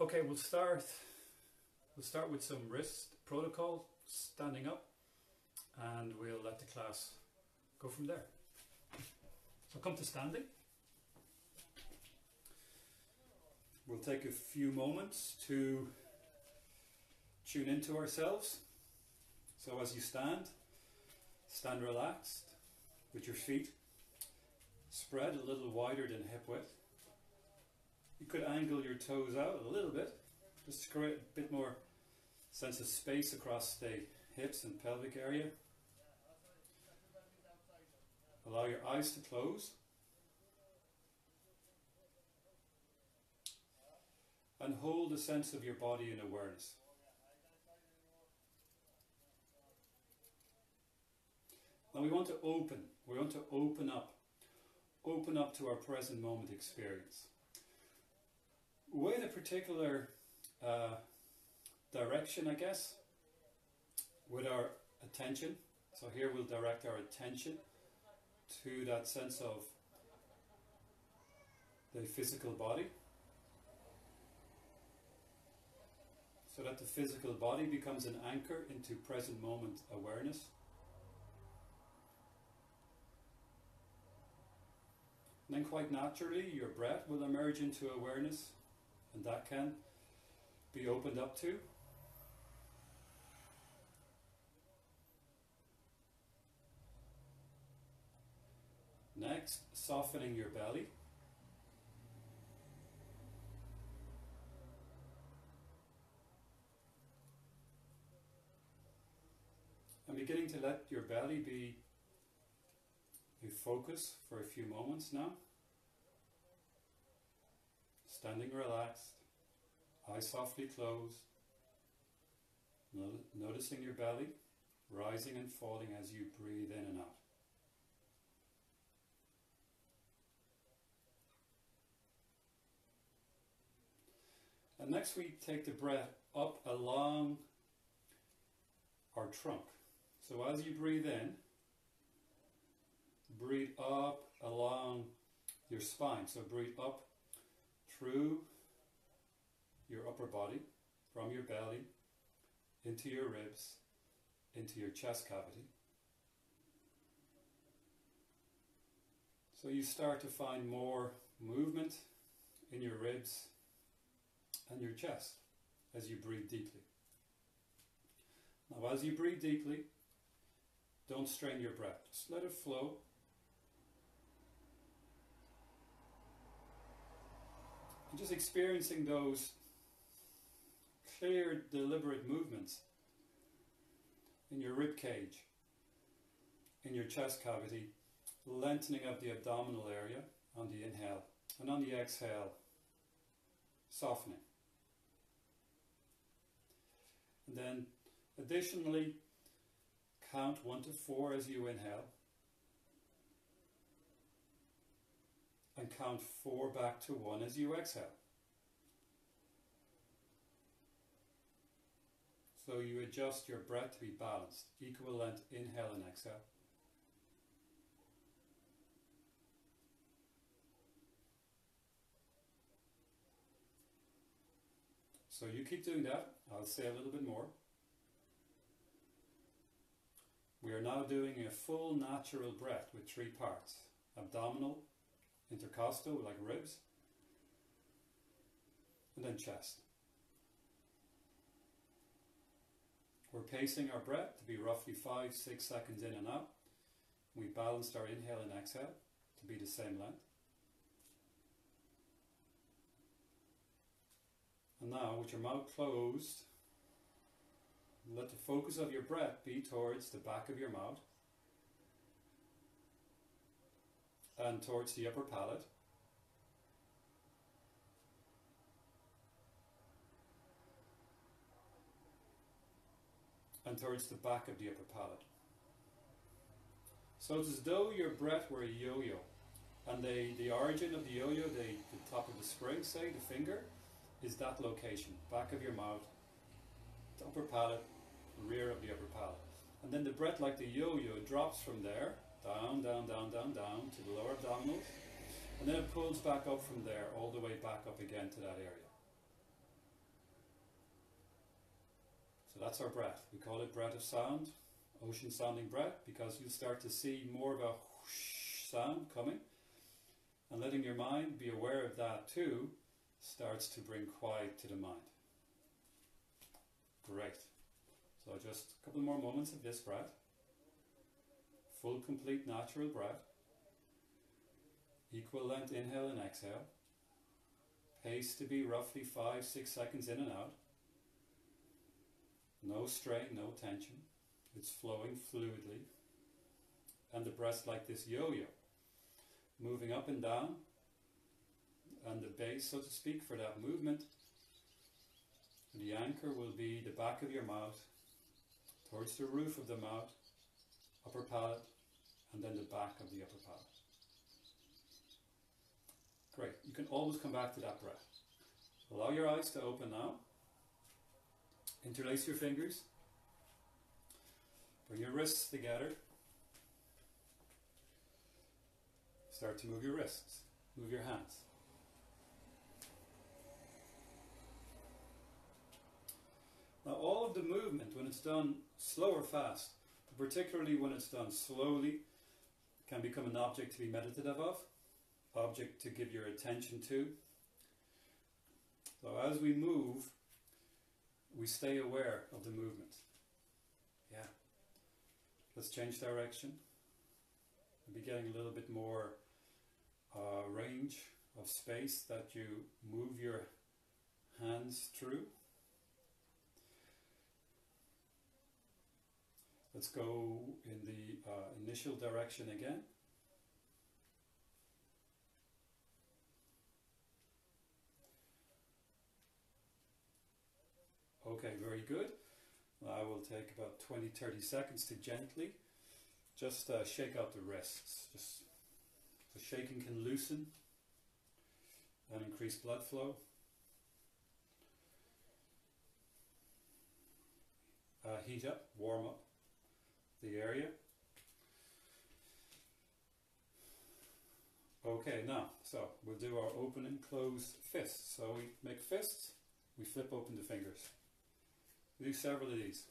Okay, we'll start with some wrist protocol, standing up, and we'll let the class go from there. So come to standing. We'll take a few moments to tune into ourselves. So as you stand relaxed with your feet spread a little wider than hip width. You could angle your toes out a little bit, just to create a bit more sense of space across the hips and pelvic area. Allow your eyes to close. And hold a sense of your body in awareness. Now we want to open up to our present moment experience. With a particular direction, I guess, with our attention. So here we'll direct our attention to that sense of the physical body. So that the physical body becomes an anchor into present moment awareness. And then quite naturally your breath will emerge into awareness, and that can be opened up to. Next, softening your belly. And beginning to let your belly be a focus for a few moments now. Standing relaxed, eyes softly closed, noticing your belly rising and falling as you breathe in and out. And next we take the breath up along our trunk. So as you breathe in, breathe up along your spine. So breathe up through your upper body, from your belly, into your ribs, into your chest cavity. So you start to find more movement in your ribs and your chest as you breathe deeply. Now as you breathe deeply, don't strain your breath, just let it flow. And just experiencing those clear, deliberate movements in your rib cage, in your chest cavity, lengthening of the abdominal area on the inhale, and on the exhale, softening. And then additionally, count 1 to 4 as you inhale, and count 4 back to 1 as you exhale. So you adjust your breath to be balanced, equal length inhale and exhale. So you keep doing that. I'll say a little bit more. We are now doing a full natural breath with 3 parts. Abdominal, intercostal like ribs, and then chest. We're pacing our breath to be roughly 5-6 seconds in and out. We balanced our inhale and exhale to be the same length. And now, with your mouth closed, let the focus of your breath be towards the back of your mouth and towards the upper palate. And towards the back of the upper palate. So it's as though your breath were a yo-yo, and the origin of the yo-yo, the top of the spring, say, the finger, is that location, back of your mouth, the upper palate, rear of the upper palate. And then the breath, like the yo-yo, drops from there, down, down, down, down, down to the lower abdominals, and then it pulls back up from there, all the way back up again to that area. So that's our breath. We call it breath of sound, ocean sounding breath, because you'll start to see more of a whoosh sound coming, and letting your mind be aware of that too starts to bring quiet to the mind. Great. So just a couple more moments of this breath. Full, complete, natural breath. Equal length inhale and exhale. Pace to be roughly 5-6 seconds in and out. No strain, no tension. It's flowing fluidly. And the breath's like this yo-yo, moving up and down. And the base, so to speak, for that movement, the anchor will be the back of your mouth, towards the roof of the mouth, upper palate, and then the back of the upper palate. Great. You can always come back to that breath. Allow your eyes to open now. Interlace your fingers. Bring your wrists together. Start to move your wrists. Move your hands. Now all of the movement, when it's done slow or fast, but particularly when it's done slowly, can become an object to be meditative of, object to give your attention to. So as we move, we stay aware of the movement. Yeah. Let's change direction. Maybe getting a little bit more range of space that you move your hands through. Let's go in the initial direction again. Okay, very good. I will take about 20-30 seconds to gently just shake out the wrists. Just the shaking can loosen and increase blood flow. Heat up, warm up the area. Okay, now, so we'll do our open and close fists. So we make fists, we flip open the fingers. We do several of these.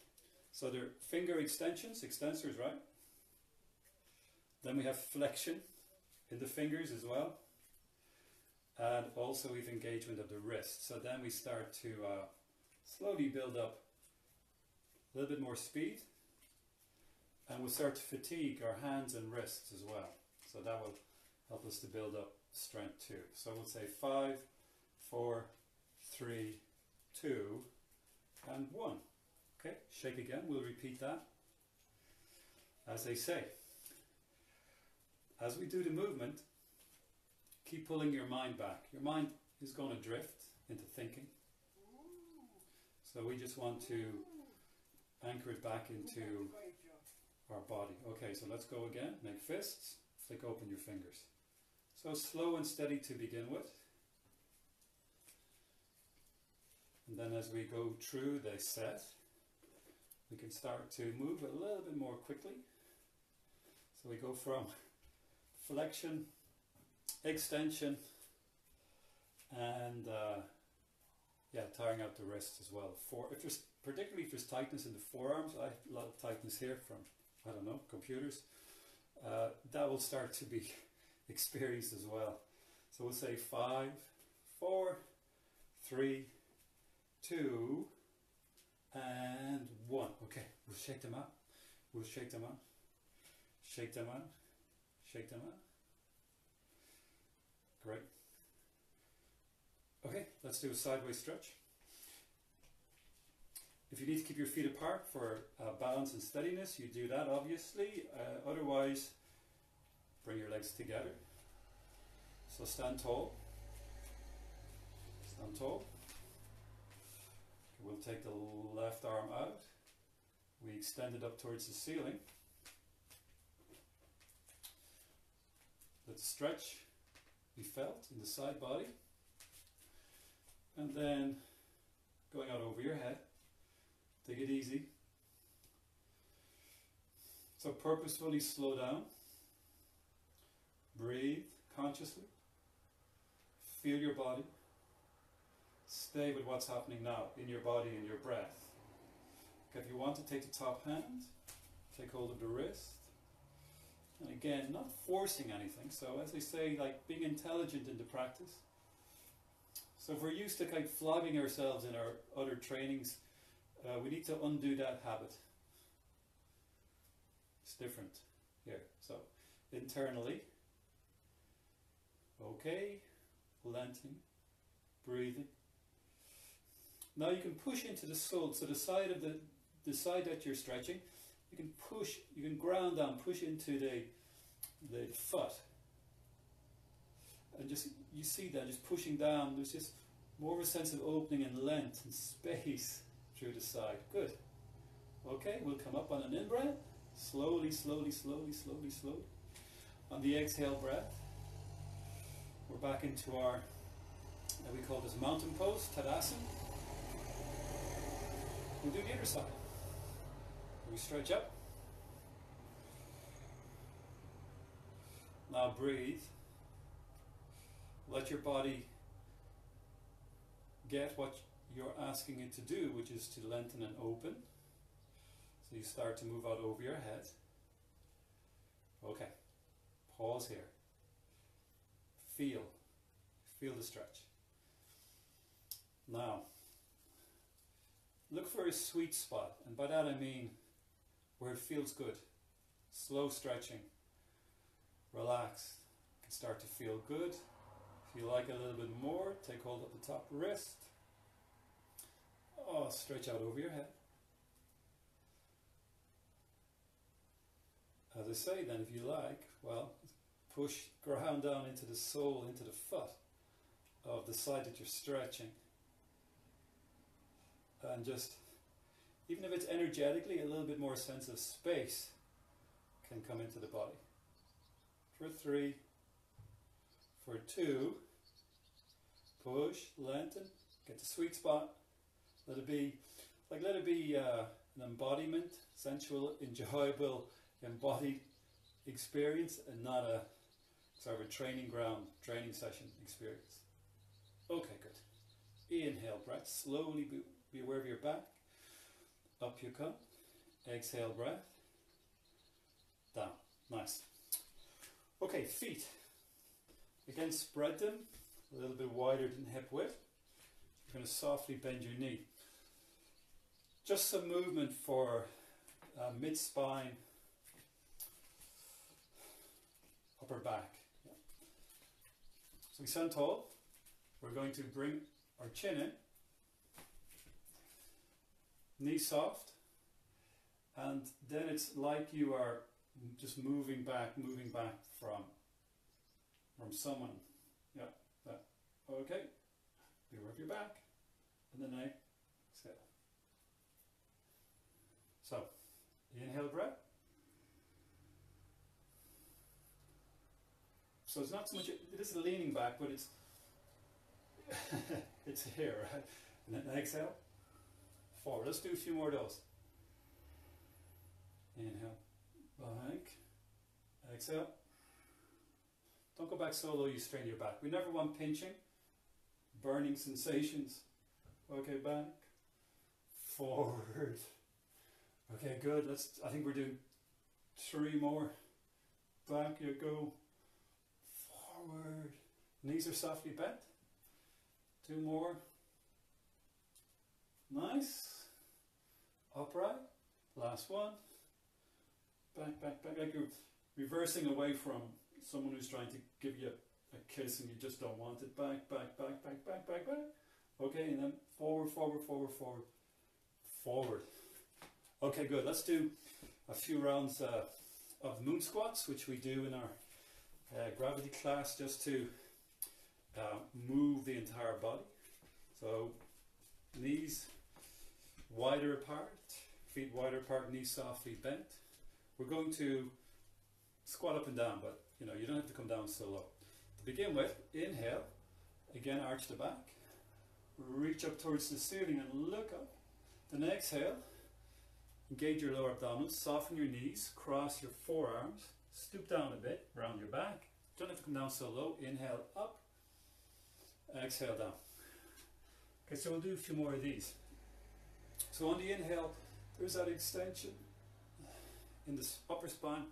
So they're finger extensions, extensors, right? Then we have flexion in the fingers as well. And also we've engagement of the wrist. So then we start to slowly build up a little bit more speed. And we'll start to fatigue our hands and wrists as well. So that will help us to build up strength too. So we'll say 5, 4, 3, 2, and 1. Okay, shake again. We'll repeat that. As they say, as we do the movement, keep pulling your mind back. Your mind is going to drift into thinking. So we just want to anchor it back into our body. Okay, so let's go again. Make fists. Flick open your fingers. So slow and steady to begin with. And then as we go through the set, we can start to move a little bit more quickly. So we go from flexion, extension, and tiring out the wrists as well. Particularly if there's tightness in the forearms, I have a lot of tightness here from, I don't know, computers. That will start to be experienced as well. So we'll say 5, 4, 3, 2, and 1. Okay, we'll shake them out. We'll shake them out. Shake them out. Shake them out. Great. Okay, let's do a sideways stretch. If you need to keep your feet apart for balance and steadiness, you do that obviously. Otherwise, bring your legs together. So stand tall. Stand tall. We'll take the left arm out. We extend it up towards the ceiling. Let the stretch be felt in the side body. And then going out over your head. Take it easy. So purposefully slow down. Breathe consciously. Feel your body. Stay with what's happening now in your body and your breath. If you want to take the top hand, take hold of the wrist. And again, not forcing anything. So as I say, like being intelligent in the practice. So if we're used to kind of flogging ourselves in our other trainings, we need to undo that habit. It's different here. So internally, okay, lengthening, breathing. Now you can push into the sole, so the side of the side that you're stretching, you can push, you can ground down, push into the foot. And just, you see that, just pushing down, there's just more of a sense of opening and length and space through the side. Good. Okay, we'll come up on an in-breath. Slowly, slowly, slowly, slowly, slowly. On the exhale breath, we're back into our, we call this mountain pose, Tadasana. We'll do the other side. We stretch up. Now breathe. Let your body get what you're asking it to do, which is to lengthen and open. So you start to move out over your head. Okay. Pause here. Feel the stretch. Now, look for a sweet spot, and by that I mean where it feels good. Slow stretching, relaxed. You can start to feel good. If you like a little bit more, take hold of the top wrist. Oh, stretch out over your head. As I say, then if you like, well, push, ground down into the sole, into the foot of the side that you're stretching. And just, even if it's energetically, a little bit more sense of space can come into the body. For 3, for 2, push, lengthen, get the sweet spot. Let it be, an embodiment, sensual, enjoyable, embodied experience, and not a sort of a training session experience. Okay, good. Inhale, breath, slowly be aware of your back. Up you come. Exhale, breath. Down. Nice. Okay, feet. Again, spread them a little bit wider than hip width. You're going to softly bend your knee. Just some movement for mid-spine, upper back. Yeah. So we stand tall. We're going to bring our chin in. Knee soft. And then it's like you are just moving back from someone. Yeah, that. Okay. Be aware of your back. And then exhale. So, inhale, breath. So it's not so much, it is leaning back, but it's it's here, right? And then exhale, forward. Let's do a few more of those. Inhale, back. Exhale. Don't go back so low you strain your back. We never want pinching, burning sensations. Okay, back, forward. Okay, good. I think we're doing 3 more. Back you go. Forward. Knees are softly bent. 2 more. Nice. Upright. Last one. Back, back, back. Like you're reversing away from someone who's trying to give you a kiss and you just don't want it. Back, back, back, back, back, back, back. Okay, and then forward, forward, forward, forward, forward. Okay, good. Let's do a few rounds of moon squats, which we do in our gravity class, just to move the entire body. So knees wider apart, feet wider apart, knees softly bent. We're going to squat up and down, but you don't have to come down so low. To begin with, inhale, again arch the back, reach up towards the ceiling and look up. Then exhale, engage your lower abdominals, soften your knees, cross your forearms, stoop down a bit, round your back. Don't have to come down so low. Inhale up, exhale down. Okay, so we'll do a few more of these. So on the inhale, There's that extension in the upper spine.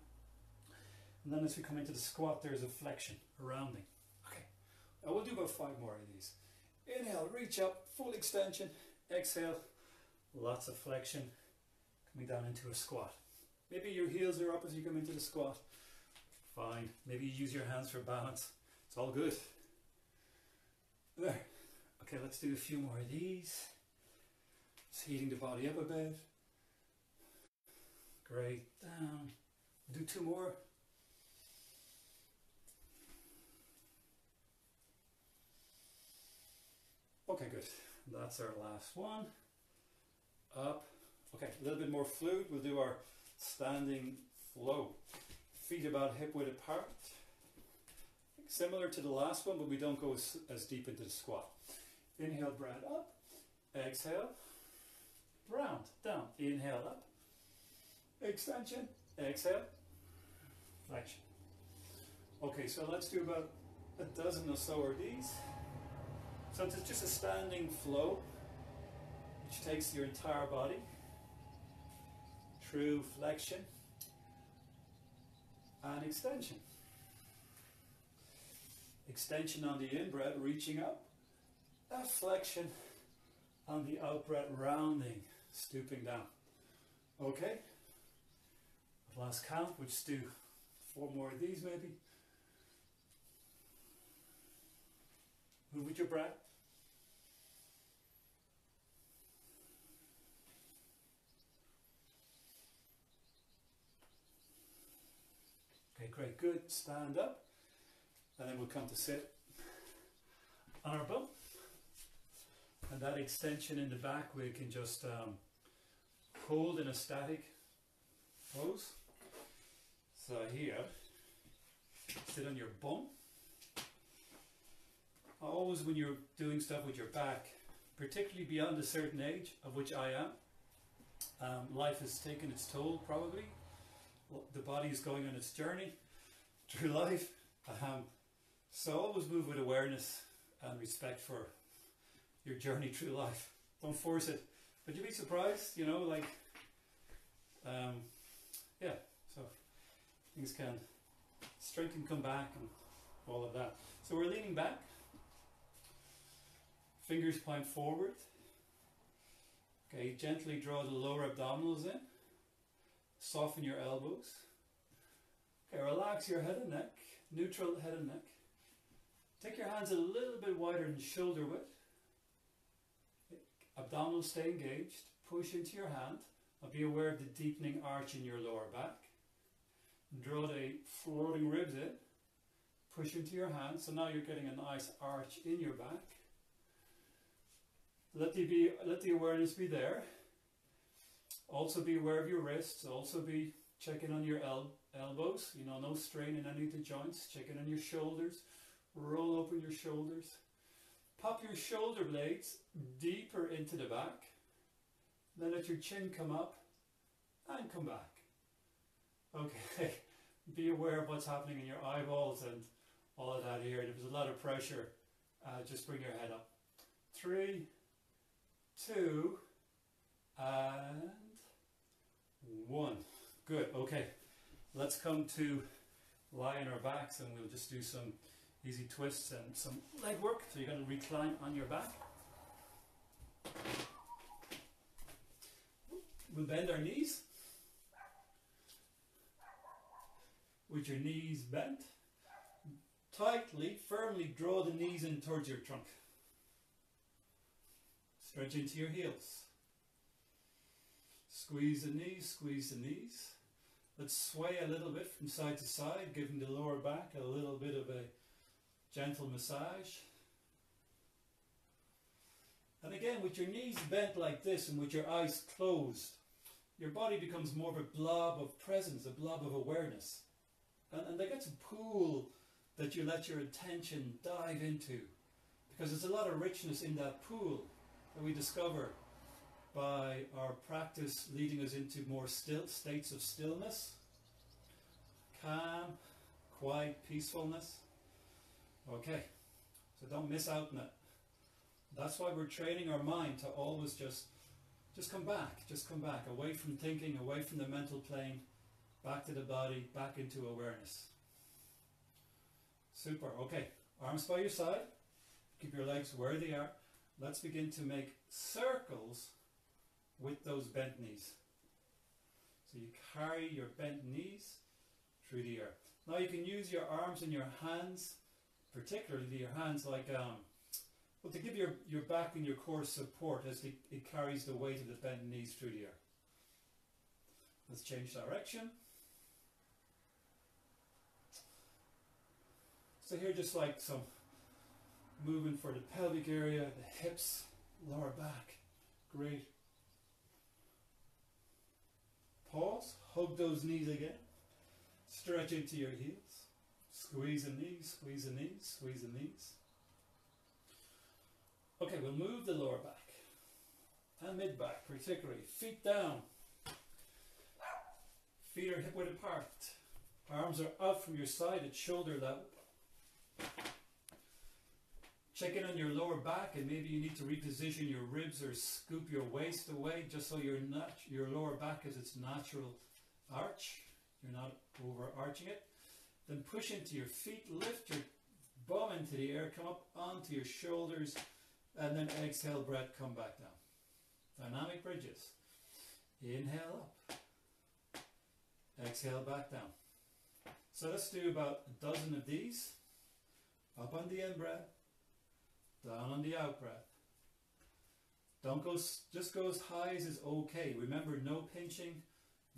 And then as we come into the squat, there's a flexion, a rounding. Okay, I will do about 5 more of these. Inhale, reach up, full extension. Exhale, lots of flexion, coming down into a squat. Maybe your heels are up as you come into the squat. Fine. Maybe you use your hands for balance. It's all good. There. Okay, let's do a few more of these. Just heating the body up a bit. Great. Down. Do 2 more. Okay, good. That's our last one. Up. Okay, a little bit more fluid. We'll do our standing flow. Feet about hip width apart. Similar to the last one, but we don't go as deep into the squat. Inhale, breath up. Exhale. Round. Down. Inhale up. Extension. Exhale. Flexion. Okay, so let's do about a dozen or so of these. So it's just a standing flow, which takes your entire body through flexion and extension. Extension on the in-breath, reaching up. A flexion on the out-breath, rounding, stooping down. Okay? Last count, we'll just do 4 more of these maybe. Move with your breath. Okay, great, good. Stand up. And then we'll come to sit on our bum. And that extension in the back, we can just hold in a static pose. So here, sit on your bum. Always when you're doing stuff with your back, particularly beyond a certain age, of which I am, life has taken its toll probably. The body is going on its journey through life. So always move with awareness and respect for your journey through life. Don't force it. But you'd be surprised, you know, like, yeah, so things can, strength can come back and all of that. So we're leaning back. Fingers point forward. Okay, gently draw the lower abdominals in. Soften your elbows. Okay, relax your head and neck. Neutral head and neck. Take your hands a little bit wider than shoulder width. Abdominals stay engaged. Push into your hand. And be aware of the deepening arch in your lower back. Draw the floating ribs in. Push into your hand. So now you're getting a nice arch in your back. Let the awareness be there. Also be aware of your wrists. Also be checking on your elbows. You know, no strain in any of the joints. Checking on your shoulders. Roll open your shoulders. Pop your shoulder blades deeper into the back. Then let your chin come up and come back. Okay. Be aware of what's happening in your eyeballs and all of that here. If there's a lot of pressure, just bring your head up. 3, 2, and 1. Good. Okay. Let's come to lie on our backs and we'll just do some easy twists and some leg work. So you're going to recline on your back. We'll bend our knees. With your knees bent, tightly, firmly draw the knees in towards your trunk. Stretch into your heels. Squeeze the knees, squeeze the knees. Let's sway a little bit from side to side, giving the lower back a little bit of a gentle massage. And again, with your knees bent like this and with your eyes closed, your body becomes more of a blob of presence, a blob of awareness. And there gets a pool that you let your attention dive into. Because there's a lot of richness in that pool that we discover by our practice leading us into more still states of stillness, calm, quiet, peacefulness. Okay, so don't miss out on it. That's why we're training our mind to always just Just come back, away from thinking, away from the mental plane, back to the body, back into awareness. Super, okay, arms by your side, keep your legs where they are. Let's begin to make circles with those bent knees. So you carry your bent knees through the air. Now you can use your arms and your hands, particularly your hands, like to give your back and your core support as it carries the weight of the bent knees through the air. Let's change direction. So here just like some movement for the pelvic area, the hips, lower back. Great. Pause, hug those knees again. Stretch into your heels. Squeeze the knees, squeeze the knees, squeeze the knees. Okay, we'll move the lower back and mid back, particularly. Feet down. Feet are hip width apart. Arms are out from your side at shoulder level. Check in on your lower back, and maybe you need to reposition your ribs or scoop your waist away just so your lower back is its natural arch. You're not overarching it. Then push into your feet, lift your bum into the air, come up onto your shoulders, and then exhale, breath, come back down. Dynamic bridges. Inhale up. Exhale back down. So let's do about a dozen of these. Up on the in breath, down on the out breath. Don't go, just go as high as is okay. Remember, no pinching,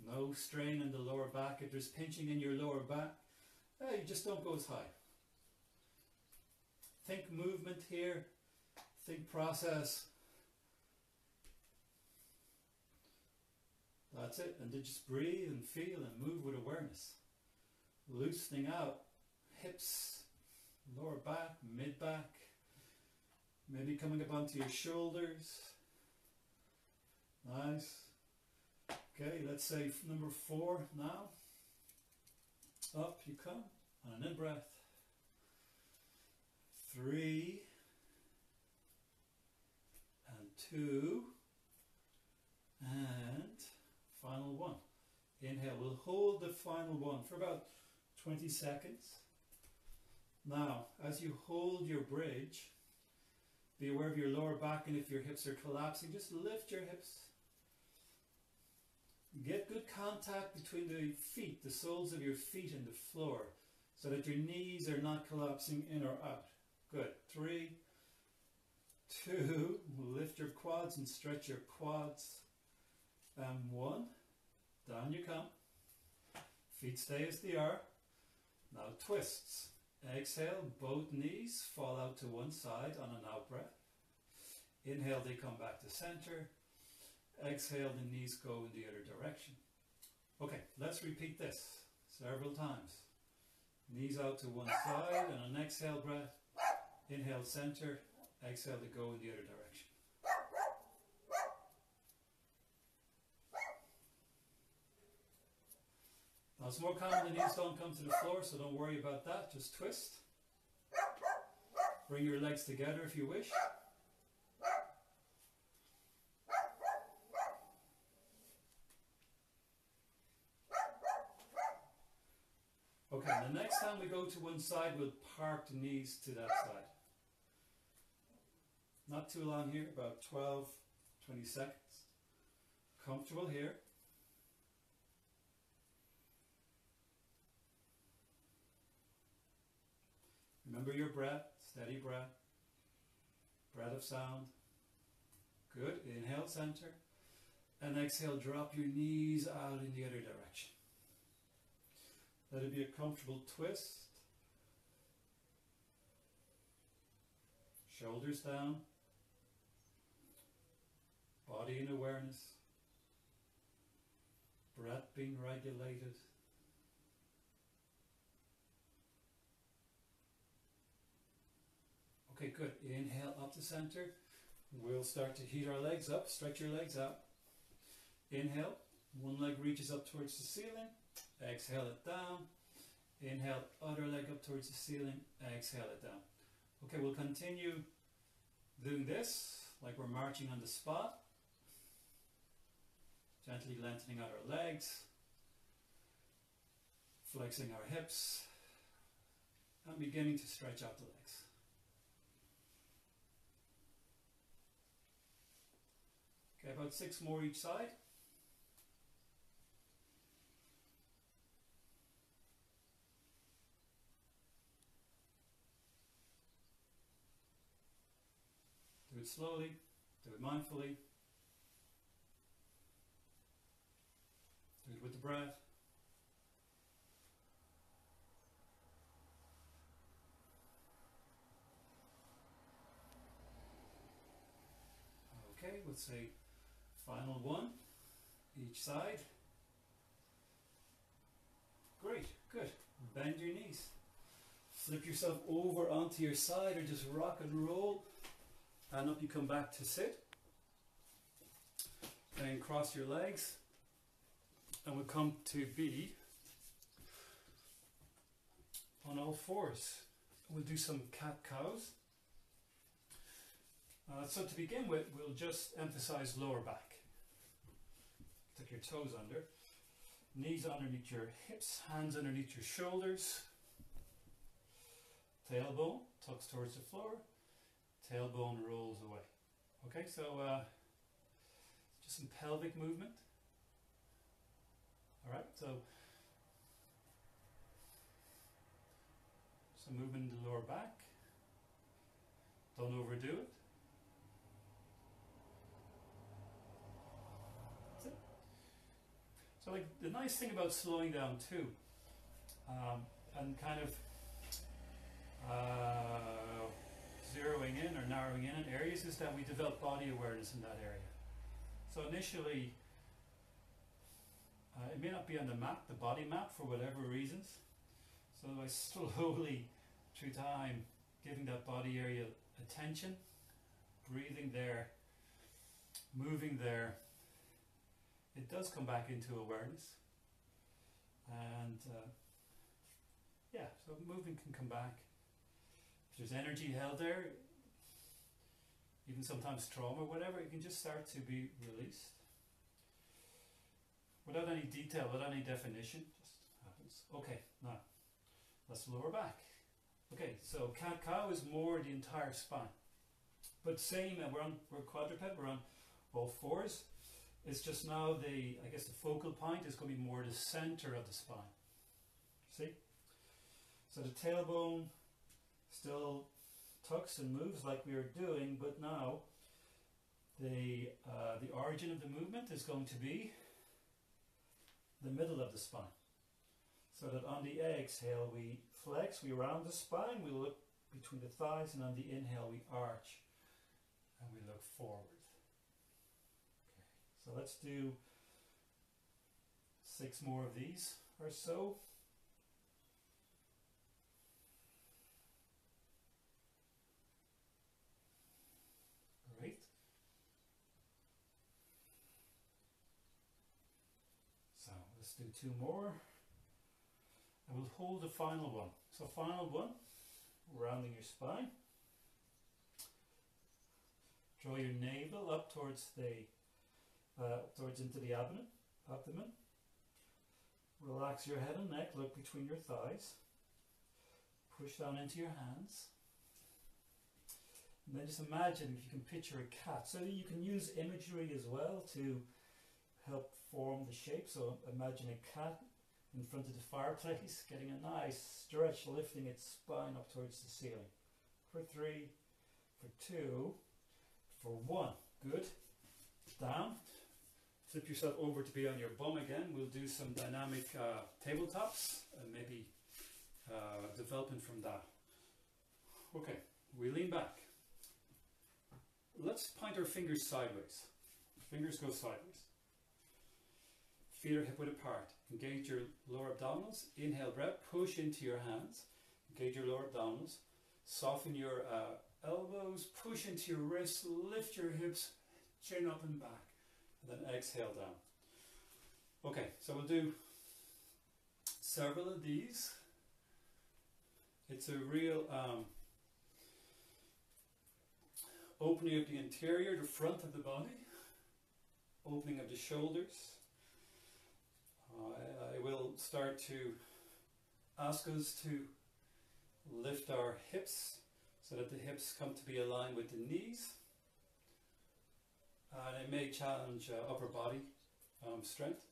no strain in the lower back. If there's pinching in your lower back, you just don't go as high. Think movement here. Think process. That's it. And then just breathe and feel and move with awareness. Loosening out. Hips, lower back, mid back. Maybe coming up onto your shoulders. Nice. Okay, let's say number 4 now. Up you come on an in breath. 3 and 2 and final 1. Inhale. We'll hold the final 1 for about 20 seconds. Now, as you hold your bridge, be aware of your lower back, and if your hips are collapsing, just lift your hips. Get good contact between the feet, the soles of your feet and the floor, so that your knees are not collapsing in or out. Good. 3, 2, lift your quads and stretch your quads. And 1, down you come. Feet stay as they are. Now twists. Exhale, both knees fall out to one side on an out breath. Inhale, they come back to center. Exhale, the knees go in the other direction. Okay, let's repeat this several times. Knees out to one side, and an exhale breath. Inhale, center. Exhale to go in the other direction. Now it's more common the knees don't come to the floor, so don't worry about that. Just twist. Bring your legs together if you wish. Okay, the next time we go to one side, we'll park the knees to that side. Not too long here, about 12, 20 seconds. Comfortable here. Remember your breath, steady breath. Breath of sound. Good. Inhale, center. And exhale, drop your knees out in the other direction. Let it be a comfortable twist. Shoulders down. Body in awareness. Breath being regulated. Okay, good. Inhale up to center. We'll start to heat our legs up. Stretch your legs out. Inhale. One leg reaches up towards the ceiling. Exhale it down. Inhale, other leg up towards the ceiling. Exhale it down. Okay, we'll continue doing this like we're marching on the spot. Gently lengthening out our legs, flexing our hips, and beginning to stretch out the legs. Okay, about 6 more each side. Do it slowly, do it mindfully. Do it with the breath. Okay, we'll say final one, each side. Great, good. Bend your knees. Flip yourself over onto your side or just rock and roll. And up you come back to sit. Then cross your legs. And we'll come to be on all fours. We'll do some cat-cows. So to begin with, we'll just emphasize lower back. Tuck your toes under. Knees underneath your hips, hands underneath your shoulders. Tailbone tucks towards the floor. Tailbone rolls away. Okay, so just some pelvic movement. Alright, so some movement in the lower back. Don't overdo it. That's it. So like the nice thing about slowing down too, and kind of zeroing in or narrowing in areas is that we develop body awareness in that area. So initially, it may not be on the map, the body map, for whatever reasons. So by slowly, through time, giving that body area attention, breathing there, moving there, it does come back into awareness. And yeah, so movement can come back. If there's energy held there, even sometimes trauma, whatever, it can just start to be released. Without any detail, without any definition, just happens. Okay, now, that's lower back. Okay, so cat-cow is more the entire spine. But same, we're quadruped, we're on all fours. It's just now I guess the focal point is going to be more the center of the spine. See? So the tailbone still tucks and moves like we were doing, but now the origin of the movement is going to be the middle of the spine. So that on the exhale we flex, we round the spine, we look between the thighs, and on the inhale we arch and we look forward. Okay, so let's do 6 more of these or so. Great. So let's do 2 more. And we'll hold the final one. So final one, rounding your spine. Draw your navel up towards into the abdomen. Relax your head and neck, look between your thighs. Push down into your hands. And then just imagine if you can picture a cat. So you can use imagery as well to help form the shape. So imagine a cat in front of the fireplace, getting a nice stretch, lifting its spine up towards the ceiling. For 3, for 2, for 1. Good. Down. Flip yourself over to be on your bum again. We'll do some dynamic tabletops and maybe development from that. Okay, we lean back. Let's point our fingers sideways. Fingers go sideways. Feet are hip width apart. Engage your lower abdominals. Inhale breath. Push into your hands. Engage your lower abdominals. Soften your elbows. Push into your wrists. Lift your hips. Chin up and back. And then exhale down. Okay, so we'll do several of these. It's a real opening of the interior, the front of the body. opening of the shoulders. I will start to ask us to lift our hips so that the hips come to be aligned with the knees. And it may challenge upper body strength.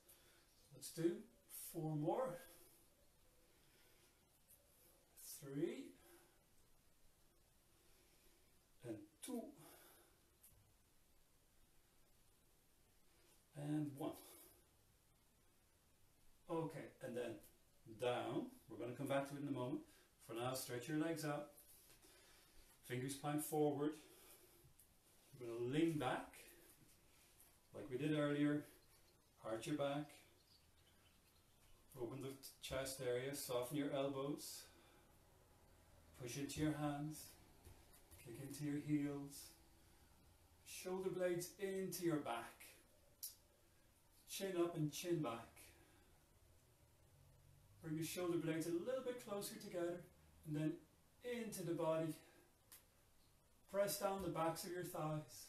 Let's do 4 more. 3 and 2 and 1. Okay, and then down. We're going to come back to it in a moment. For now, stretch your legs out. Fingers point forward. You're going to lean back like we did earlier. Arch your back. Open the chest area. Soften your elbows. Push into your hands. Kick into your heels. Shoulder blades into your back. Chin up and chin back. Bring your shoulder blades a little bit closer together and then into the body. Press down the backs of your thighs.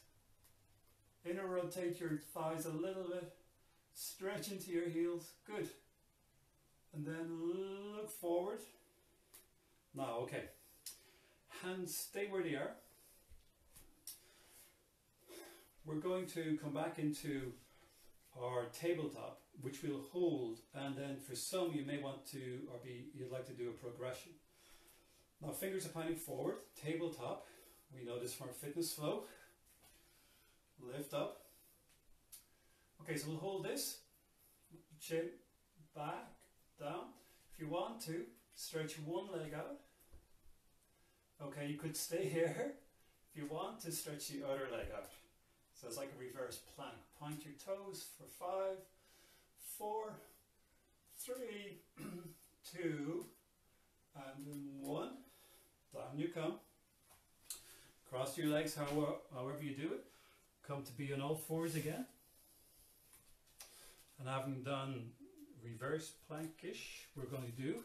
Inner rotate your thighs a little bit. Stretch into your heels. Good. And then look forward. Now, okay. Hands stay where they are. We're going to come back into our tabletop, which we'll hold, and then for some you may want to, you'd like to do a progression. Now fingers are pointing forward, tabletop. We know this from our fitness flow. Lift up. Okay, so we'll hold this. Chin, back, down. If you want to, stretch one leg out. Okay, you could stay here. If you want to, stretch the other leg out. So it's like a reverse plank. Point your toes for 5, 4, 3, 2, and then 1. Down you come. Cross your legs however you do it. Come to be on all fours again. And having done reverse plank-ish, we're going to do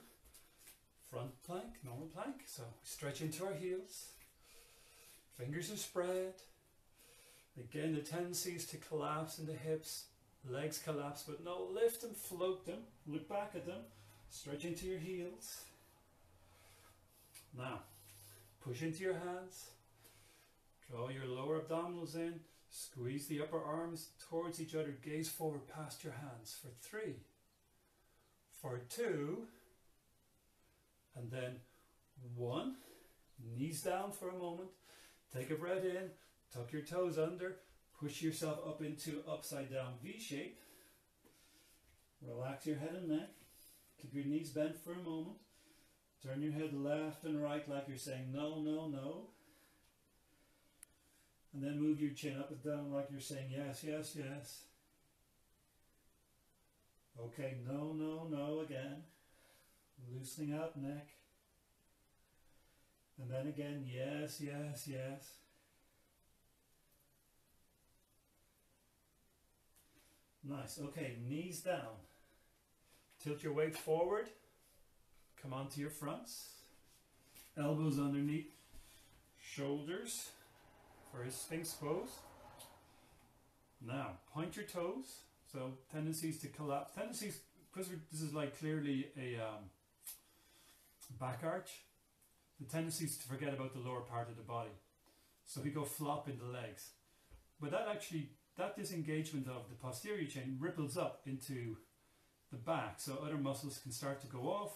front plank, normal plank. So stretch into our heels. Fingers are spread. Again, the tendency is to collapse in the hips. Legs collapse, but no, lift them, float them. Look back at them. Stretch into your heels. Now, push into your hands. Draw your lower abdominals in. Squeeze the upper arms towards each other. Gaze forward past your hands for 3, for 2, and then 1. Knees down for a moment. Take a breath in. Tuck your toes under. Push yourself up into upside down V shape. Relax your head and neck. Keep your knees bent for a moment. Turn your head left and right like you're saying no, no, no. And then move your chin up and down like you're saying yes, yes, yes. Okay, no, no, no again. Loosening out neck. And then again, yes, yes, yes. Nice. Okay, knees down. Tilt your weight forward. Come onto your fronts. Elbows underneath shoulders for a Sphinx pose. Now, point your toes. So, tendencies to collapse. Tendencies, because this is like clearly a back arch. The tendency is to forget about the lower part of the body. So we go flop in the legs. But that disengagement of the posterior chain ripples up into the back. So other muscles can start to go off.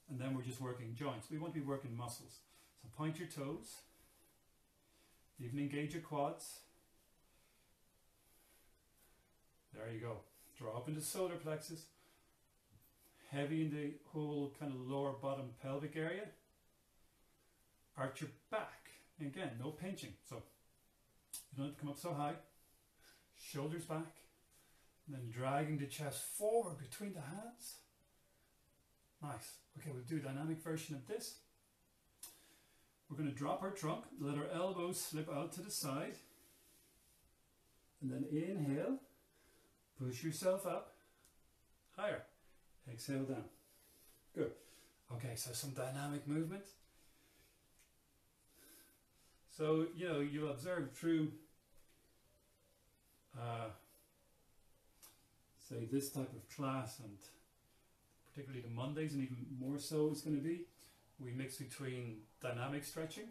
And then we're just working joints. We want to be working muscles. So point your toes. Even engage your quads. There you go. Draw up into solar plexus. Heavy in the whole kind of lower bottom pelvic area. Arch your back. Again, no pinching. So you don't have to come up so high. Shoulders back. And then dragging the chest forward between the hands. Nice. Okay, we'll do a dynamic version of this. We're going to drop our trunk, let our elbows slip out to the side. And then inhale. Push yourself up. Higher. Exhale down. Good. Okay, so some dynamic movement. So, you'll observe through say this type of class, and particularly the Mondays and even more so is going to be, we mix between dynamic stretching,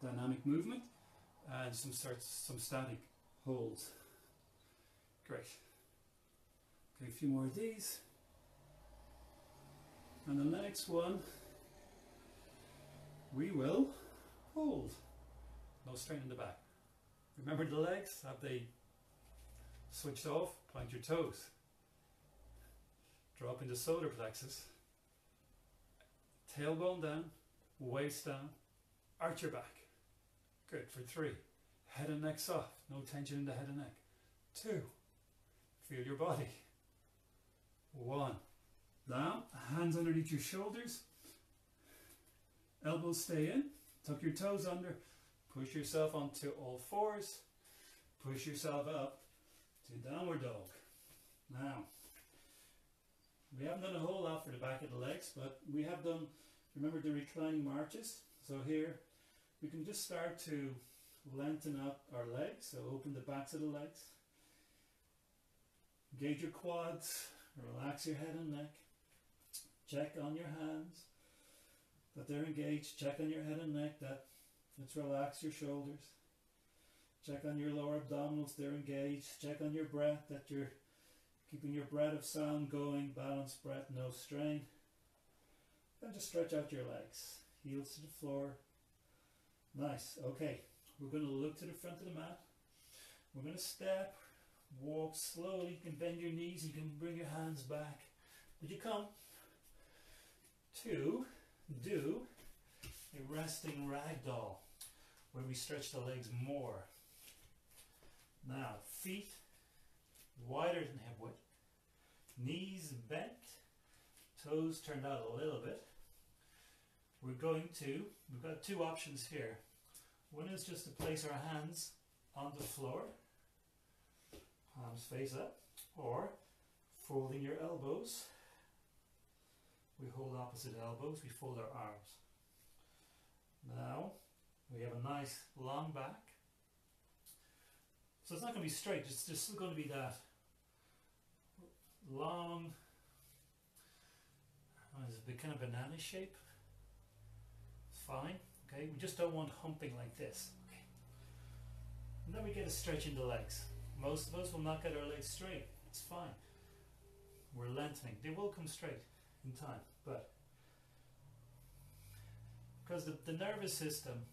dynamic movement, and some static holds. Great. Okay, a few more of these. And the next one, we will hold. No strain in the back. Remember the legs? Have they switched off? Plant your toes. Drop into solar plexus. Tailbone down, waist down, arch your back. Good, for 3. Head and neck soft, no tension in the head and neck. 2, feel your body. 1, down, hands underneath your shoulders. Elbows stay in, tuck your toes under, push yourself onto all fours, push yourself up to downward dog. Now, we haven't done a whole lot for the back of the legs, but we have done, remember the reclining marches? So here, we can just start to lengthen up our legs, so open the backs of the legs. Engage your quads, relax your head and neck. Check on your hands that they're engaged. Check on your head and neck that let's relax your shoulders. Check on your lower abdominals, they're engaged. Check on your breath that you're keeping your breath of sound going, balanced breath, no strain. Then just stretch out your legs, heels to the floor. Nice. Okay, we're going to look to the front of the mat. We're going to step, walk slowly. You can bend your knees, you can bring your hands back. Would you come to do a resting ragdoll where we stretch the legs more. Now, feet wider than hip width, knees bent, toes turned out a little bit. We've got 2 options here. One is just to place our hands on the floor, palms face up, or folding your elbows. We hold opposite elbows, we fold our arms. Now, we have a nice long back. So it's not going to be straight, it's just going to be that long, it's a kind of banana shape. It's fine, okay? We just don't want humping like this. Okay. And then we get a stretch in the legs. Most of us will not get our legs straight. It's fine. We're lengthening. They will come straight in time, but because the nervous system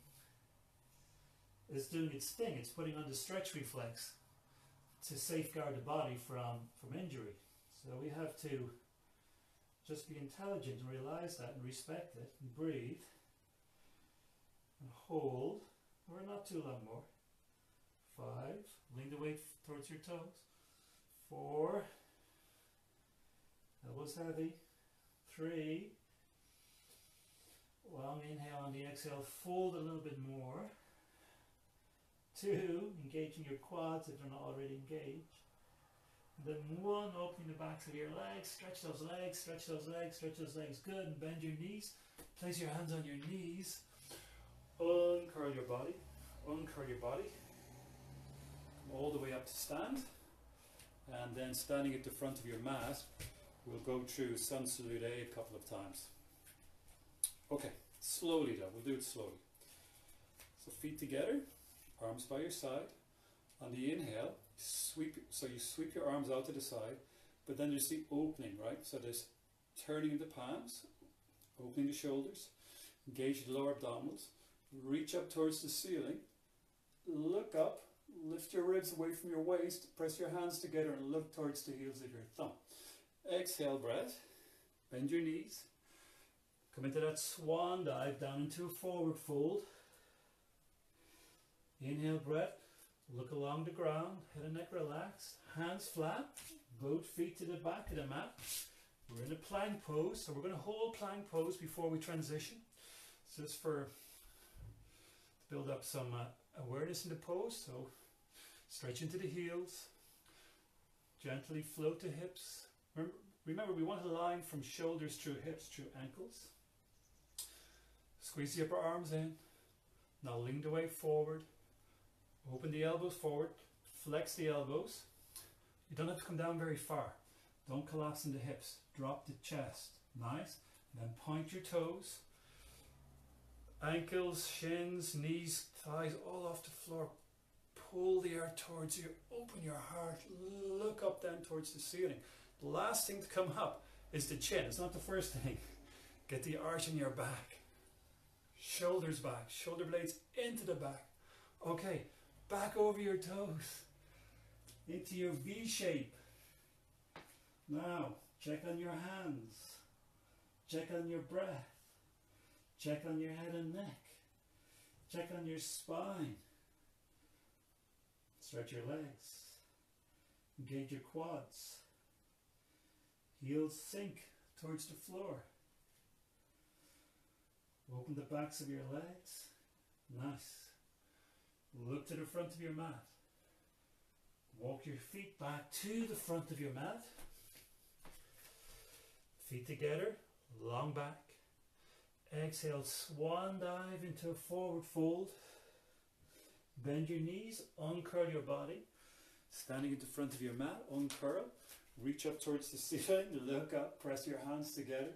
is doing its thing, it's putting on the stretch reflex to safeguard the body from injury. So we have to just be intelligent and realize that and respect it and breathe and hold. We're not too long more. 5, lean the weight towards your toes. 4, elbows heavy. 3, long inhale on the exhale, fold a little bit more. 2, engaging your quads if they're not already engaged. And then 1, opening the backs of your legs, stretch those legs, stretch those legs, stretch those legs, good, and bend your knees. Place your hands on your knees, uncurl your body, come all the way up to stand, and then standing at the front of your mat, we'll go through Sun Salute A a couple of times. Okay, slowly though, we'll do it slowly. So feet together, arms by your side. On the inhale, you sweep your arms out to the side, but then there's the opening, right? So there's turning the palms, opening the shoulders, engage the lower abdominals, reach up towards the ceiling, look up, lift your ribs away from your waist, press your hands together and look towards the heels of your thumb. Exhale breath, bend your knees, come into that swan dive down into a forward fold. Inhale breath, look along the ground, head and neck relaxed, hands flat, both feet to the back of the mat. We're in a plank pose, so we're going to hold plank pose before we transition. So it's to build up some awareness in the pose, so stretch into the heels, gently float the hips. Remember, we want a line from shoulders through hips, through ankles. Squeeze the upper arms in. Now lean the weight forward. Open the elbows forward. Flex the elbows. You don't have to come down very far. Don't collapse in the hips. Drop the chest. Nice. And then point your toes. Ankles, shins, knees, thighs, all off the floor. Pull the earth towards you. Open your heart. Look up then towards the ceiling. The last thing to come up is the chin. It's not the first thing. Get the arch in your back. Shoulders back. Shoulder blades into the back. Okay. Back over your toes. Into your V shape. Now, check on your hands. Check on your breath. Check on your head and neck. Check on your spine. Stretch your legs. Engage your quads. Heels sink towards the floor. Open the backs of your legs. Nice. Look to the front of your mat. Walk your feet back to the front of your mat. Feet together, long back. Exhale, swan dive into a forward fold. Bend your knees, uncurl your body. Standing at the front of your mat, uncurl. Reach up towards the ceiling, look up, press your hands together.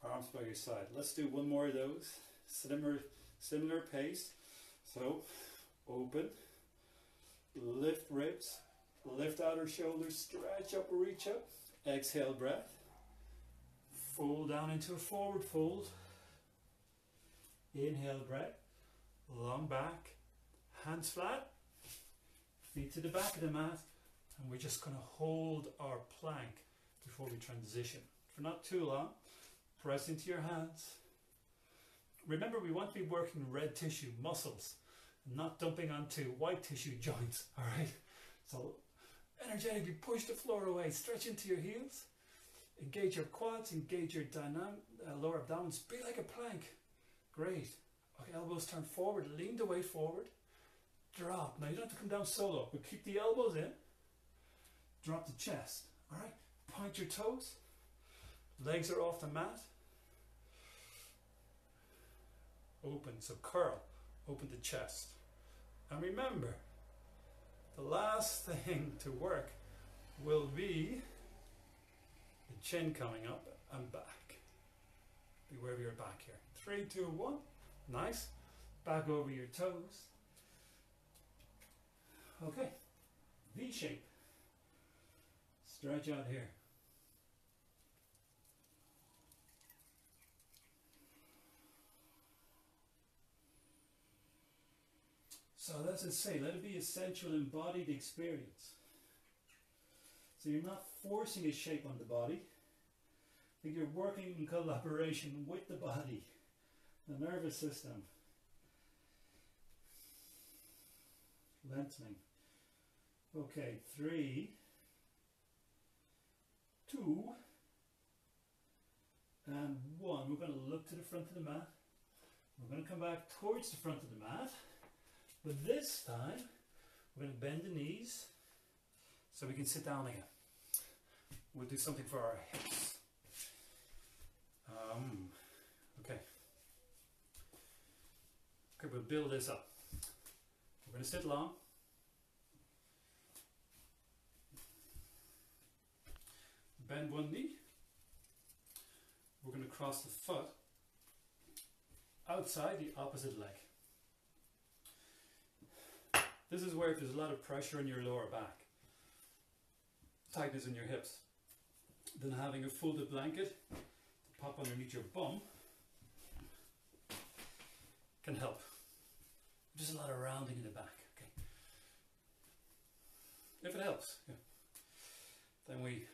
Arms by your side. Let's do one more of those. Similar pace. So, open. Lift ribs. Lift outer shoulders. Stretch up, reach up. Exhale, breath. Fold down into a forward fold. Inhale, breath. Long back. Hands flat. Feet to the back of the mat. And we're just going to hold our plank before we transition. For not too long. Press into your hands. Remember, we want to be working red tissue muscles, not dumping onto white tissue joints, all right? So energetically push the floor away, stretch into your heels, engage your quads, engage your lower abdominals, be like a plank. Great. Okay, elbows turn forward, lean the weight forward, drop. Now you don't have to come down solo, but keep the elbows in, drop the chest, all right? Point your toes, legs are off the mat. Open, so curl, open the chest. And remember, the last thing to work will be the chin coming up and back. Beware of your back here. 3, 2, 1. Nice. Back over your toes. Okay. V shape. Stretch out here. So that's it say, let it be a sensual embodied experience. So you're not forcing a shape on the body, but you're working in collaboration with the body, the nervous system. Lengthening. Okay, 3, 2, and 1. We're going to look to the front of the mat. We're going to come back towards the front of the mat. But this time, we're going to bend the knees so we can sit down again. We'll do something for our hips. Okay, we'll build this up. We're going to sit long. Bend one knee. We're going to cross the foot outside the opposite leg. This is where if there's a lot of pressure in your lower back, tightness in your hips, then having a folded blanket to pop underneath your bum can help. Just a lot of rounding in the back, okay? If it helps, yeah. Then we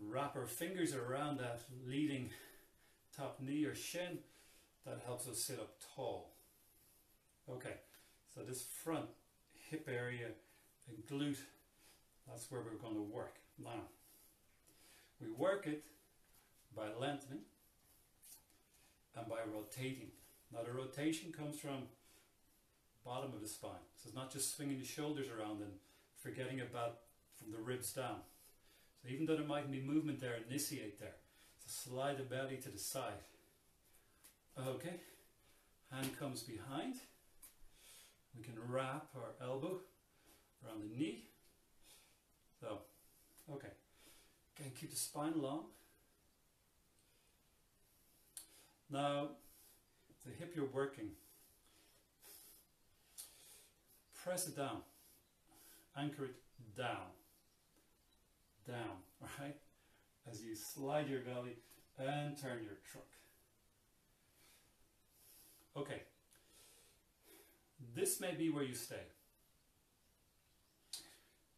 wrap our fingers around that leading top knee or shin. That helps us sit up tall. Okay. So this front hip area and glute, that's where we're going to work. Now, we work it by lengthening and by rotating. Now the rotation comes from bottom of the spine. So it's not just swinging the shoulders around and forgetting about from the ribs down. So even though there might be movement there, initiate there. So slide the belly to the side. Okay, hand comes behind. We can wrap our elbow around the knee. So keep the spine long. Now, the hip you're working, press it down, anchor it down, right? As you slide your belly and turn your trunk. Okay, this may be where you stay.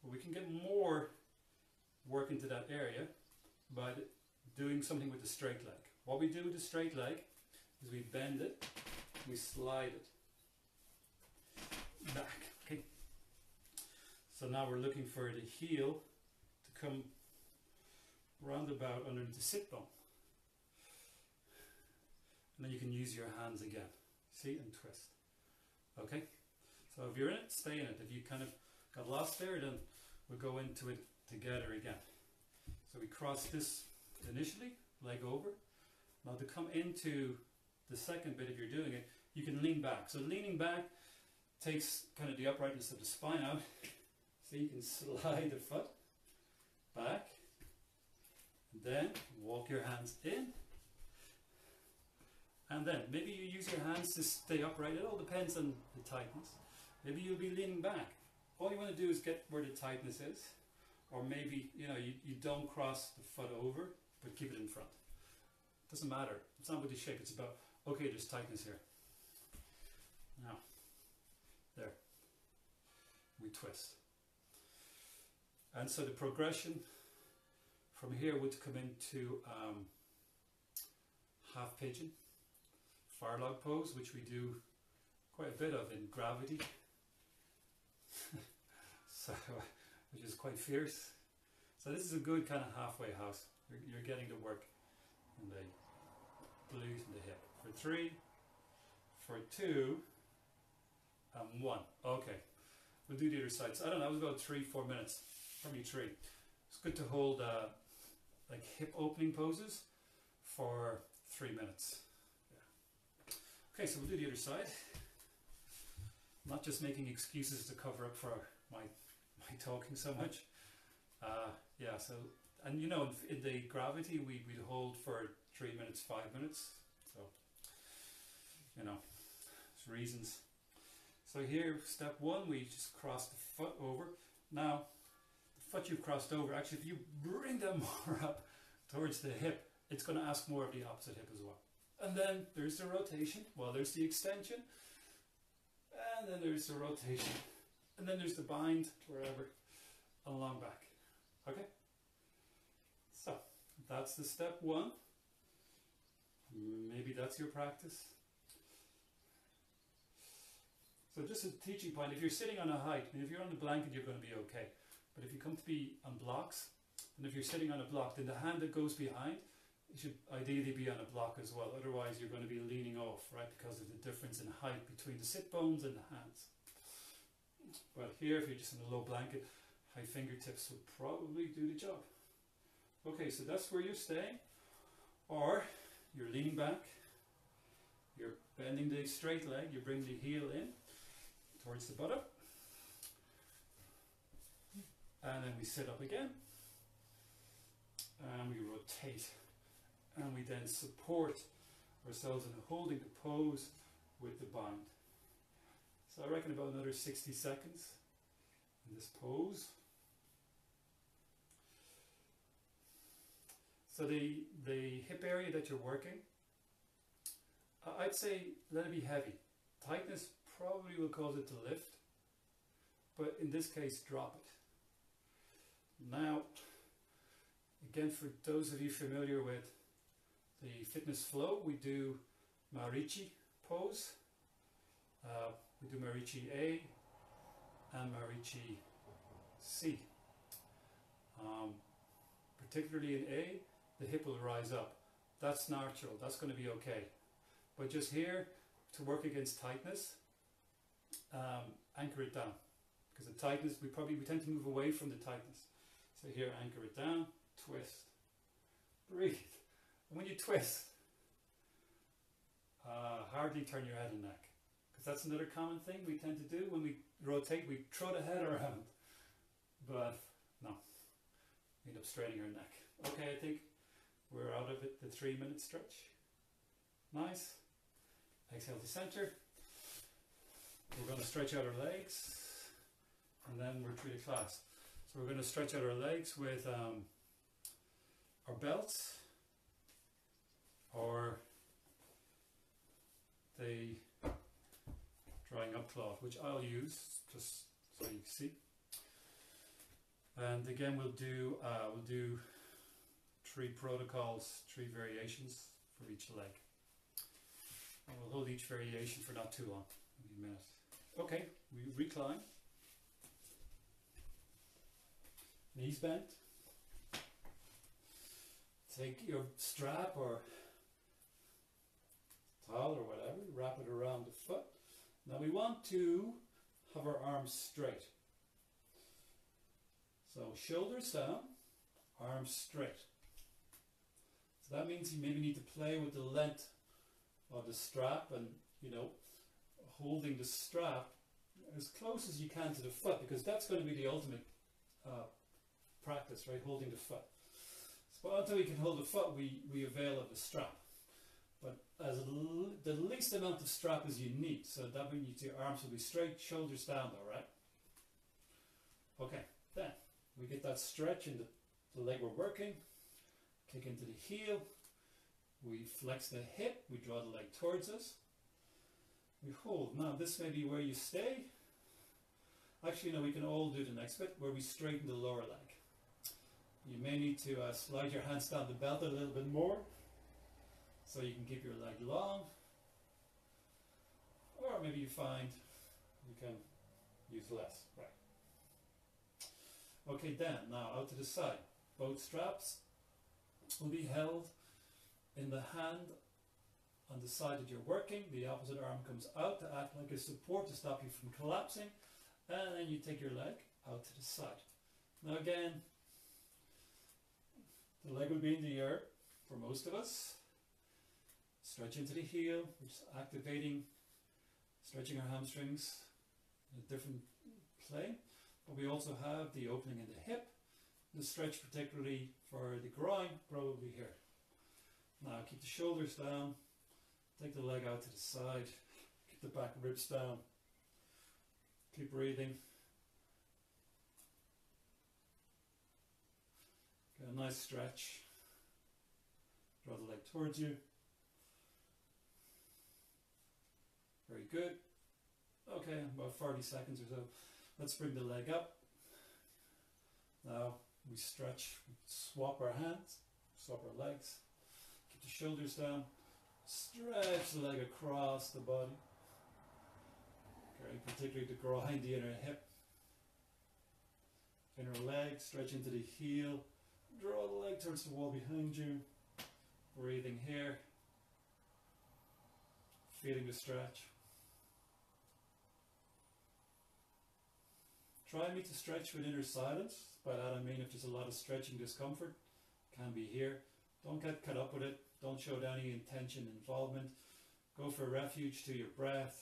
But we can get more work into that area by doing something with the straight leg. What we do with the straight leg is we bend it, we slide it back. Okay. So now we're looking for the heel to come round about underneath the sit bone. And then you can use your hands again. See, and twist. Okay? So if you're in it, stay in it. If you kind of got lost there, then we'll go into it together again. So we cross this initially, leg over. Now to come into the second bit, if you're doing it, you can lean back. So leaning back takes kind of the uprightness of the spine out. So you can slide the foot back, and then walk your hands in, and then maybe you use your hands to stay upright. It all depends on the tightness. Maybe you'll be leaning back. All you want to do is get where the tightness is, or maybe you don't cross the foot over, but keep it in front. Doesn't matter. It's not with the shape. It's about, okay, there's tightness here. Now, there. We twist. And so the progression from here would come into half pigeon, fire log pose, which we do quite a bit of in gravity. So, which is quite fierce. So this is a good kind of halfway house. You're getting to work in the glute and the hip. For 3, for 2, and 1. Okay, we'll do the other side. So I don't know, it was about 3-4 minutes, probably 3. It's good to hold like hip opening poses for 3 minutes. Yeah. Okay, so we'll do the other side. Not just making excuses to cover up for my talking so much. Yeah, so, and in the gravity we'd hold for 3 minutes, 5 minutes. So, there's reasons. So here, step 1, we just cross the foot over. Now, the foot you've crossed over, actually if you bring that more up towards the hip, it's going to ask more of the opposite hip as well. And then there's the rotation, well there's the extension, and then there's the rotation, and then there's the bind, wherever, along back. Okay? So, that's the step 1. Maybe that's your practice. So just a teaching point, if you're sitting on a height, if you're on the blanket you're going to be okay. But if you come to be on blocks, and if you're sitting on a block, then the hand that goes behind, it should ideally be on a block as well. Otherwise you're going to be leaning off, right? Because of the difference in height between the sit bones and the hands. But here, if you're just in a low blanket, high fingertips would probably do the job. Okay, so that's where you're staying. Or you're leaning back, you're bending the straight leg, you bring the heel in towards the buttock, and then we sit up again, and we rotate, and we then support ourselves in holding the pose with the bind. So I reckon about another 60 seconds in this pose. So the hip area that you're working, I'd say let it be heavy. Tightness probably will cause it to lift, but in this case drop it. Now, again, for those of you familiar with the fitness flow, we do Marichi pose. We do Marichi A and Marichi C. Particularly in A, the hip will rise up. That's natural, that's going to be okay. But just here, to work against tightness, anchor it down. Because the tightness, we tend to move away from the tightness. So here, anchor it down, twist, breathe. And when you twist, hardly turn your head and neck. Because that's another common thing we tend to do when we rotate, we throw the head around. But no, we end up straining our neck. Okay, I think we're out of it, the 3-minute stretch. Nice. Exhale to center. We're going to stretch out our legs and then we're through the class. So we're going to stretch out our legs with our belts or the drying up cloth, which I'll use just so you can see. And again, we'll do 3 protocols, 3 variations for each leg. And we'll hold each variation for not too long, maybe a minute. Okay, we recline. Knees bent. Take your strap or towel or whatever, wrap it around the foot. Now we want to have our arms straight. So shoulders down, arms straight. So that means you maybe need to play with the length of the strap and, you know, holding the strap as close as you can to the foot, because that's going to be the ultimate practice, right? Holding the foot. So until we can hold the foot, we avail of the strap. But as the least amount of strap as you need, so that means your arms will be straight, shoulders down though, right? Okay, then we get that stretch in the leg we're working, kick into the heel, we flex the hip, we draw the leg towards us, we hold. Now this may be where you stay. Actually, no, we can all do the next bit where we straighten the lower leg. You may need to slide your hands down the belt a little bit more so you can keep your leg long, or maybe you find you can use less. Right. Okay, then now out to the side. Both straps will be held in the hand on the side that you're working. The opposite arm comes out to act like a support to stop you from collapsing, and then you take your leg out to the side. Now again, the leg will be in the air for most of us. Stretch into the heel, which is activating, stretching our hamstrings in a different plane. But we also have the opening in the hip, the stretch particularly for the groin, probably here. Now keep the shoulders down, take the leg out to the side, keep the back ribs down, keep breathing. Get a nice stretch, draw the leg towards you. Very good. Okay, about 40 seconds or so. Let's bring the leg up. Now we stretch, swap our hands, swap our legs. Keep the shoulders down. Stretch the leg across the body. Okay, particularly the groin, the inner hip. Inner leg, stretch into the heel. Draw the leg towards the wall behind you. Breathing here. Feeling the stretch. Try and meet the stretch with inner silence. By that I mean if there's a lot of stretching discomfort, can be here. Don't get caught up with it. Don't show any intention, involvement. Go for refuge to your breath,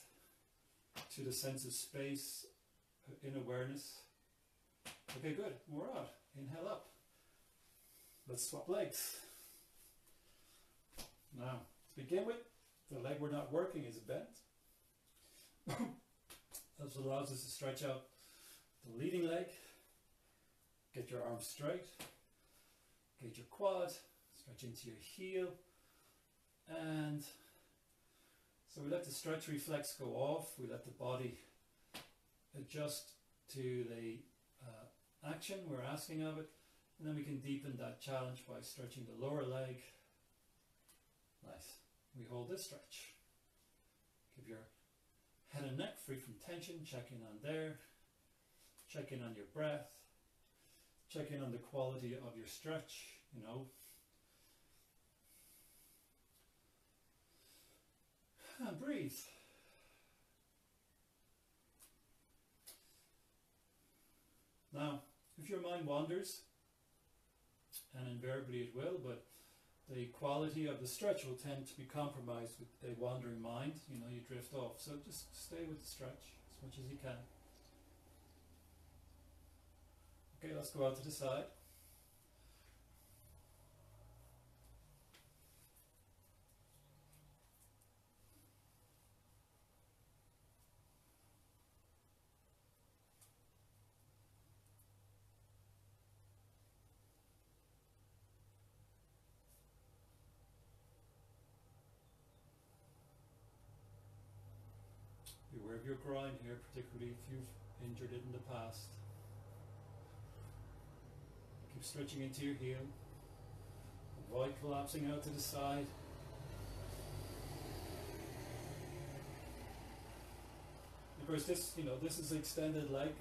to the sense of space, in awareness. Okay, good. We're out. Inhale up. Let's swap legs. Now, to begin with, the leg we're not working is bent. That allows us to stretch out the leading leg. Get your arms straight. Get your quad. Stretch into your heel. And so we let the stretch reflex go off. We let the body adjust to the action we're asking of it. And then we can deepen that challenge by stretching the lower leg. Nice. We hold this stretch. Keep your head and neck free from tension. Check in on there. Check in on your breath. Check in on the quality of your stretch, you know. And breathe. Now, if your mind wanders, and invariably it will, but the quality of the stretch will tend to be compromised with a wandering mind. You know, you drift off. So just stay with the stretch as much as you can. Okay, let's go out to the side. Be aware of your groin here, particularly if you've injured it in the past. Keep stretching into your heel. Avoid collapsing out to the side. Of course, this is extended leg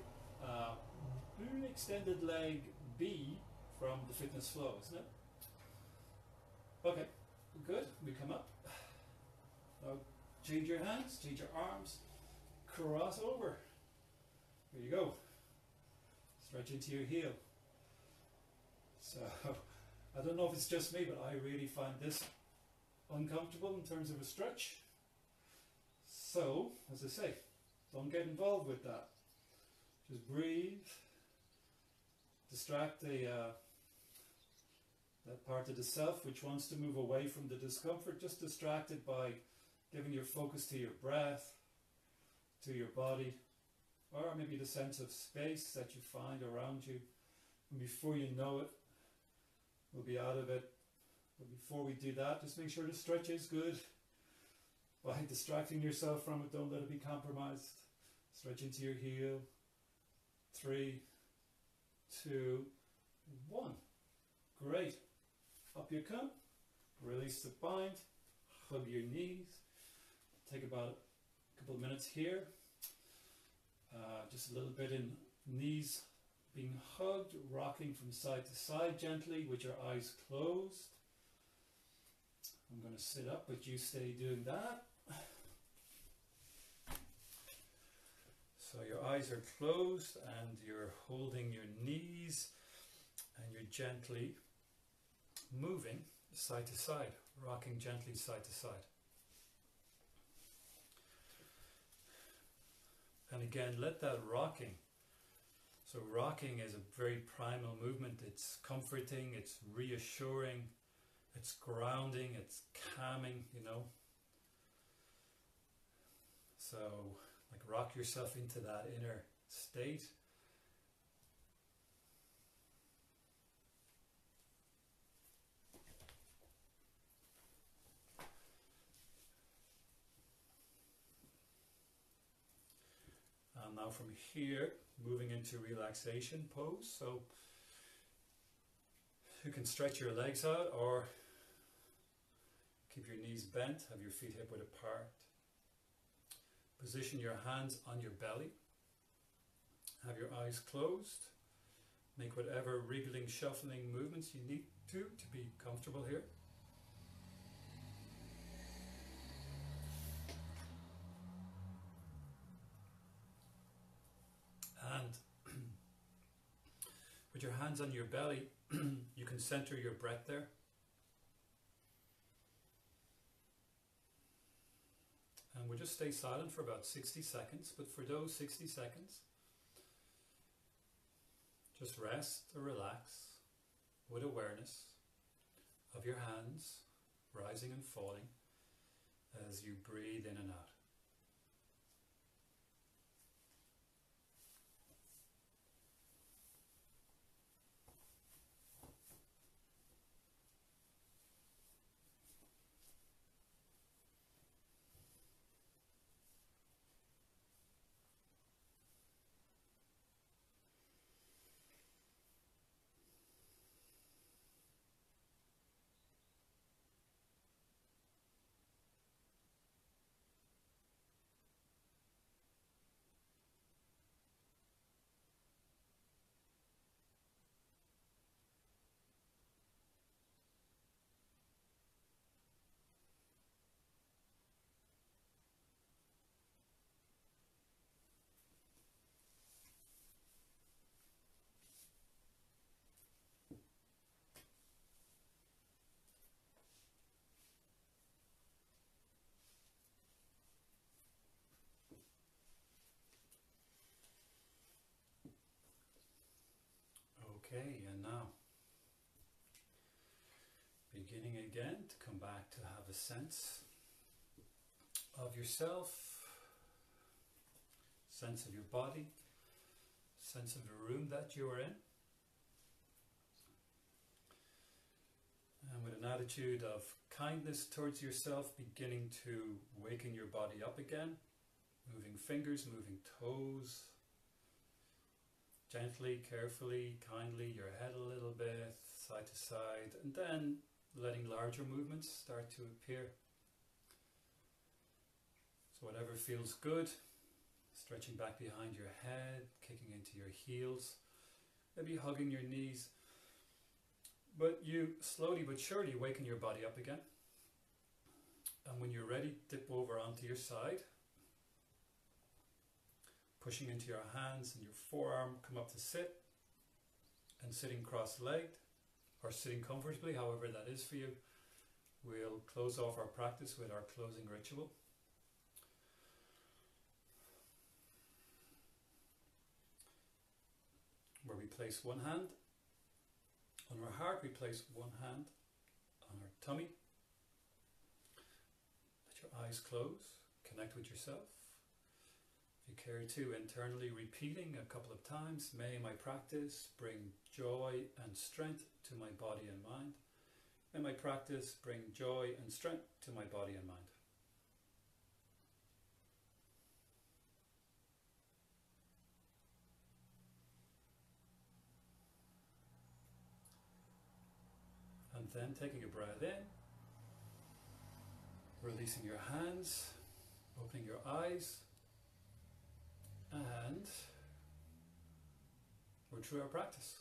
B from the fitness flow, isn't it? Okay, good. We come up. Now change your hands, change your arms, cross over. There you go. Stretch into your heel. So, I don't know if it's just me, but I really find this uncomfortable in terms of a stretch. So, as I say, don't get involved with that. Just breathe. Distract that part of the self which wants to move away from the discomfort. Just distract it by giving your focus to your breath, to your body, or maybe the sense of space that you find around you. And before you know it, we'll be out of it. But before we do that, just make sure the stretch is good. By distracting yourself from it, don't let it be compromised. Stretch into your heel. 3, 2, 1. Great. Up you come. Release the bind. Hug your knees. Take about a couple of minutes here. Just a little bit in knees being hugged, rocking from side to side gently with your eyes closed. I'm going to sit up, but you stay doing that. So your eyes are closed and you're holding your knees and you're gently moving side to side, rocking gently side to side. And again, let that rocking. So rocking is a very primal movement. It's comforting, it's reassuring, it's grounding, it's calming, So, like, rock yourself into that inner state. And now from here, moving into relaxation pose. So you can stretch your legs out or keep your knees bent, have your feet hip width apart. Position your hands on your belly. Have your eyes closed. Make whatever wriggling, shuffling movements you need to be comfortable here. And with your hands on your belly, you can center your breath there. And we'll just stay silent for about 60 seconds, but for those 60 seconds, just rest or relax with awareness of your hands rising and falling as you breathe in and out. Okay, and now, beginning again to come back to have a sense of yourself, sense of your body, sense of the room that you are in. And with an attitude of kindness towards yourself, beginning to waken your body up again. Moving fingers, moving toes. Gently, carefully, kindly, your head a little bit, side to side, and then letting larger movements start to appear. So whatever feels good, stretching back behind your head, kicking into your heels, maybe hugging your knees. But you slowly but surely waken your body up again. And when you're ready, dip over onto your side, pushing into your hands and your forearm, come up to sit, and sitting cross-legged, or sitting comfortably, however that is for you. We'll close off our practice with our closing ritual. Where we place one hand on our heart, we place one hand on our tummy. Let your eyes close, connect with yourself. If you care to, internally repeating a couple of times, may my practice bring joy and strength to my body and mind. May my practice bring joy and strength to my body and mind. And then taking a breath in, releasing your hands, opening your eyes, and we're through our practice.